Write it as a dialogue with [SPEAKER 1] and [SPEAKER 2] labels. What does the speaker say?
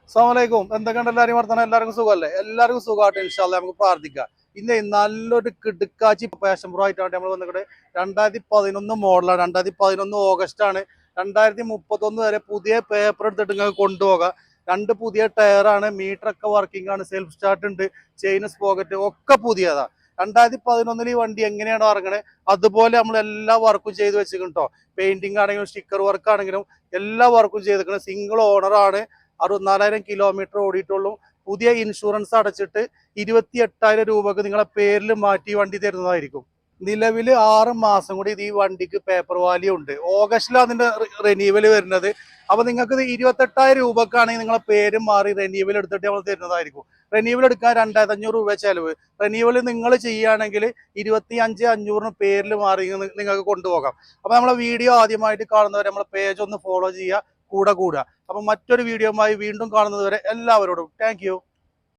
[SPEAKER 1] അസ്സലാമലൈക്കും. എന്തൊക്കെയുണ്ട് എല്ലാവരും വർത്തമാനം? എല്ലാവർക്കും സുഖമല്ലേ? എല്ലാവർക്കും സുഖമായിട്ട് ഇൻഷാ അല്ലാഹ് നമുക്ക് പ്രാർത്ഥിക്കാം. ഇന്ന് നല്ലൊരു കിടുക്കാച്ചി പാഷൻ പ്രോ ആയിട്ടാണ് നമ്മൾ വന്നിട്ട് 2011 മോഡലാണ്. 2011 ഓഗസ്റ്റ് ആണ്. 2031 വരെ പുതിയ പേപ്പർ എടുത്തിട്ട് നിങ്ങൾക്ക് കൊണ്ടുപോകാം. രണ്ട് പുതിയ ടയറാണ്, മീറ്റർ ഒക്കെ വർക്കിംഗ് ആണ്, സെൽഫ് സ്റ്റാർട്ട് ഉണ്ട്, ചെയിൻ സ്പോക്കറ്റ് ഒക്കെ പുതിയതാണ്. 2011 ഈ വണ്ടി എങ്ങനെയാണോ ഇറങ്ങണത് അതുപോലെ നമ്മൾ എല്ലാ വർക്കും ചെയ്ത് വെച്ചിട്ടുണ്ടോ. പെയിന്റിംഗ് ആണെങ്കിലും സ്റ്റിക്കർ വർക്ക് ആണെങ്കിലും എല്ലാ വർക്കും ചെയ്തിരിക്കുന്നത്. സിംഗിൾ ഓണർ ആണ്. 64,000 കിലോമീറ്റർ ഓടിയിട്ടുള്ളൂ. പുതിയ ഇൻഷുറൻസ് അടച്ചിട്ട് 28,000 രൂപക്ക് നിങ്ങളെ പേരിൽ മാറ്റി വണ്ടി തരുന്നതായിരിക്കും. നിലവിൽ 6 മാസം കൂടി ഇത് ഈ വണ്ടിക്ക് പേപ്പർ വാല്യൂ ഉണ്ട്. ഓഗസ്റ്റിലാണ് അതിന്റെ റിന്യൂവൽ വരുന്നത്. അപ്പൊ നിങ്ങൾക്ക് ഇത് 28,000 രൂപക്കാണെങ്കിൽ നിങ്ങളെ പേര് മാറി റിന്യൂവൽ എടുത്തിട്ട് നമ്മൾ തരുന്നതായിരിക്കും. റിന്യൂവൽ എടുക്കാൻ 2,500 രൂപ ചെലവ്. റിന്യൂവൽ നിങ്ങൾ ചെയ്യുകയാണെങ്കിൽ 25,500 പേരിൽ മാറി നിങ്ങൾക്ക് കൊണ്ടുപോകാം. അപ്പൊ നമ്മളെ വീഡിയോ ആദ്യമായിട്ട് കാണുന്നവരെ നമ്മളെ പേജ് ഒന്ന് ഫോളോ ചെയ്യുക, കൂടെ കൂടുക. അപ്പൊ മറ്റൊരു വീഡിയോയുമായി വീണ്ടും കാണുന്നത് വരെ എല്ലാവരോടും താങ്ക് യു.